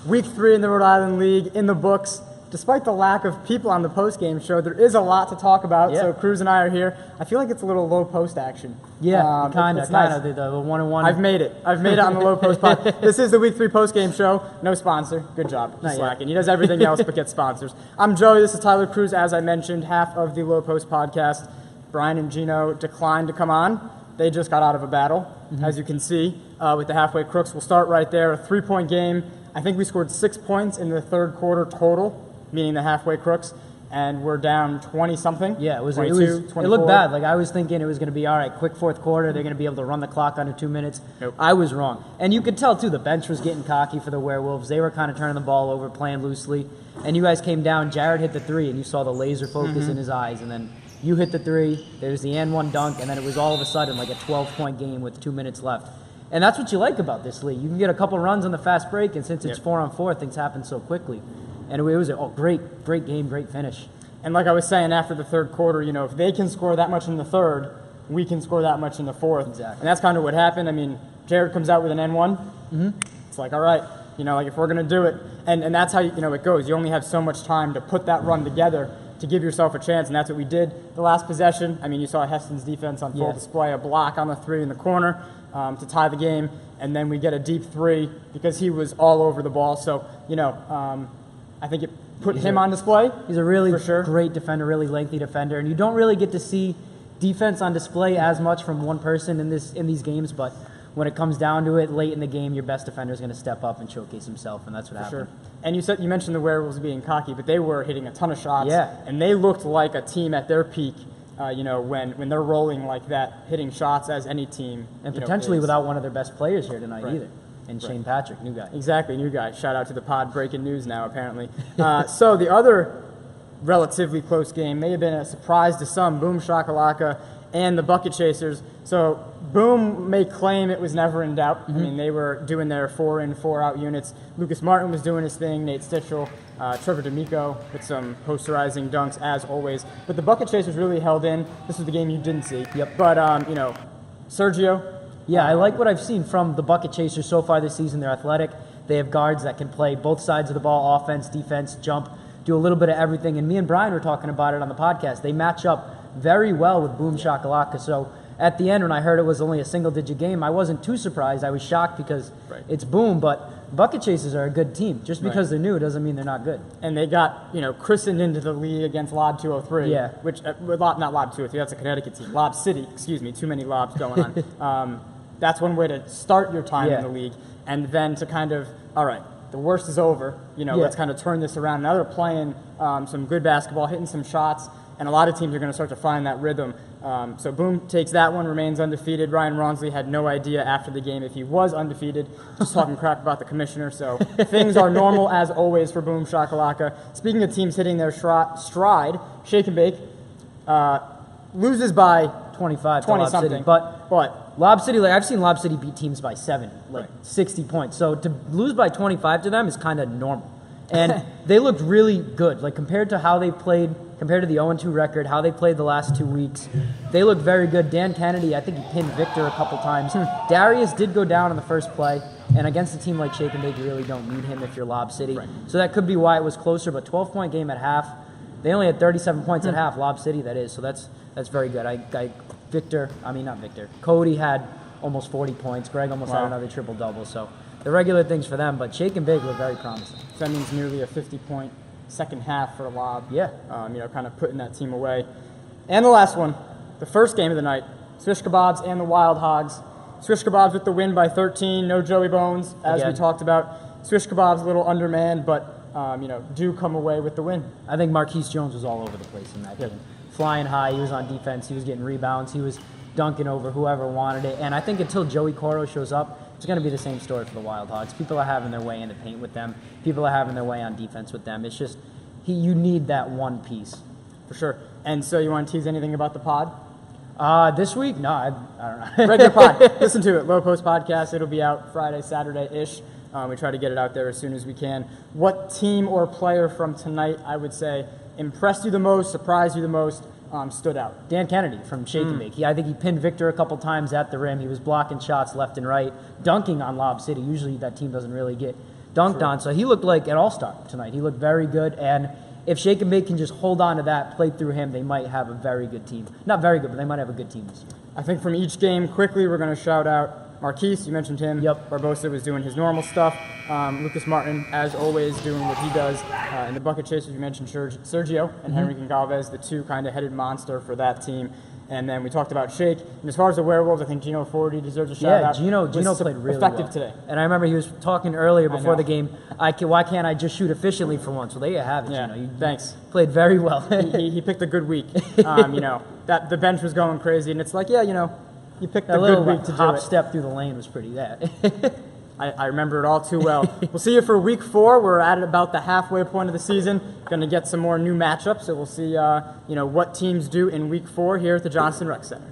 Week 3 in the Rhode Island League in the books. Despite the lack of people on the post-game show, there is a lot to talk about. Yeah. So Cruz and I are here. I feel like it's a little low post action. Yeah, kind of. Nice. The one-on-one. I've made it on the low post pod. This is the Week 3 post-game show. No sponsor. Good job. He's slacking. He does everything else but get sponsors. I'm Joey. This is Tyler Cruz. As I mentioned, half of the low post podcast. Brian and Gino declined to come on. They just got out of a battle, as you can see, with the halfway crooks. We'll start right there. A 3-point game. I think we scored 6 points in the third quarter total, meaning the halfway crooks, and we're down 20-something. Yeah, it 24. It looked bad. Like, I was thinking it was going to be, all right, quick fourth quarter, they're going to be able to run the clock under 2 minutes. Nope. I was wrong. And you could tell, too, the bench was getting cocky for the Werewolves. They were kind of turning the ball over, playing loosely. And you guys came down, Jared hit the 3, and you saw the laser focus in his eyes, and then you hit the 3, there's the and one dunk, and then it was all of a sudden like a 12-point game with 2 minutes left. And that's what you like about this league. You can get a couple runs on the fast break, and since it's 4-on-4, things happen so quickly. And it was a great game, great finish. And like I was saying, after the third quarter, if they can score that much in the third, we can score that much in the fourth. Exactly. And that's kind of what happened. I mean, Jared comes out with an N1. It's like, all right, like if we're going to do it. And that's how, it goes. You only have so much time to put that run together to give yourself a chance, and that's what we did the last possession. I mean, you saw Heston's defense on full display, a block on the 3 in the corner to tie the game, and then we get a deep 3 because he was all over the ball. So, I think it put him on display. He's a really great defender, really lengthy defender, and you don't really get to see defense on display as much from one person in these games, but when it comes down to it, late in the game, your best defender is going to step up and showcase himself, and that's what happened. Sure. And you mentioned the Werewolves being cocky, but they were hitting a ton of shots, and they looked like a team at their peak. When they're rolling like that, hitting shots as any team, and potentially without one of their best players here tonight either. And Shane Patrick, new guy. Exactly, new guy. Shout out to the pod, breaking news now apparently. So the other relatively close game may have been a surprise to some, Boom Shakalaka and the Bucket Chasers. So Boom may claim it was never in doubt. I mean, they were doing their 4-in, 4-out units. Lucas Martin was doing his thing, Nate Stitchell, Trevor D'Amico with some posterizing dunks as always. But the Bucket Chasers really held in. This was the game you didn't see. Yep. But, Sergio. Yeah, I like what I've seen from the Bucket Chasers so far this season. They're athletic. They have guards that can play both sides of the ball, offense, defense, jump, do a little bit of everything. And me and Brian were talking about it on the podcast. They match up very well with Boom Shakalaka. So at the end, when I heard it was only a single-digit game, I wasn't too surprised. I was shocked because it's Boom, but Bucket Chasers are a good team. Just because they're new doesn't mean they're not good. And they got, christened into the league against Lob 203. Yeah. Which, not Lob 203, that's a Connecticut team. Lob City, too many lobs going on. That's one way to start your time in the league. And then to kind of, all right, the worst is over. Let's kind of turn this around. Now they're playing some good basketball, hitting some shots, and a lot of teams are going to start to find that rhythm. So Boom takes that one, remains undefeated. Ryan Ronsley had no idea after the game if he was undefeated, just talking crap about the commissioner. So things are normal as always for Boom Shakalaka. Speaking of teams hitting their stride, Shake and Bake loses by 25 20 to Lob something. City. But Lob City, I've seen Lob City beat teams by 70, 60 points. So to lose by 25 to them is kind of normal. And they looked really good. Compared to how they played, compared to the 0-2 record, how they played the last 2 weeks, they looked very good. Dan Kennedy, I think he pinned Victor a couple times. Darius did go down on the first play. And against a team like Shake and Bake, you really don't need him if you're Lob City. So that could be why it was closer. But 12-point game at half. They only had 37 points at half, Lob City, that is. So that's very good. Cody had almost 40 points. Greg almost had another triple-double. So the regular things for them, but Shake and Bake look very promising. So that means nearly a 50-point second half for Lob. Yeah. Kind of putting that team away. And the last one, the first game of the night, Swish Kebabs and the Wild Hogs. Swish Kebabs with the win by 13, no Joey Bones, as we talked about. Swish Kebabs a little undermanned, but, do come away with the win. I think Marquise Jones was all over the place in that game. Flying high, he was on defense, he was getting rebounds, he was dunking over whoever wanted it. And I think until Joey Coro shows up, it's going to be the same story for the Wild Hogs. People are having their way in the paint with them. People are having their way on defense with them. It's just, you need that one piece. For sure. And so you want to tease anything about the pod? This week? No, I don't know. Regular pod. Listen to it. Low Post Podcast. It'll be out Friday, Saturday-ish. We try to get it out there as soon as we can. What team or player from tonight, I would say, impressed you the most, surprised you the most, stood out? Dan Kennedy from Shake and Bake. I think he pinned Victor a couple times at the rim. He was blocking shots left and right, dunking on Lob City. Usually that team doesn't really get dunked on. So he looked like an all-star tonight. He looked very good. And if Shake and Bake can just hold on to that, play through him, they might have a very good team. Not very good, but they might have a good team this year. I think from each game, quickly, we're going to shout out Marquise. You mentioned him. Yep. Barbosa was doing his normal stuff. Lucas Martin, as always, doing what he does. In the bucket chasers, you mentioned Sergio and Henry Goncalves, the two kind of headed monster for that team. And then we talked about Shake. And as far as the Werewolves, I think Gino Forti deserves a shout out. Gino played really effective well today. And I remember he was talking earlier before the game, why can't I just shoot efficiently for once? Well, there you have it, Gino. You thanks. Played very well. he picked a good week. That the bench was going crazy. And it's like, you picked a good week to do it. Hop step through the lane was pretty I remember it all too well. We'll see you for week 4. We're at about the halfway point of the season. Going to get some more new matchups, so we'll see what teams do in week 4 here at the Johnston Rec Center.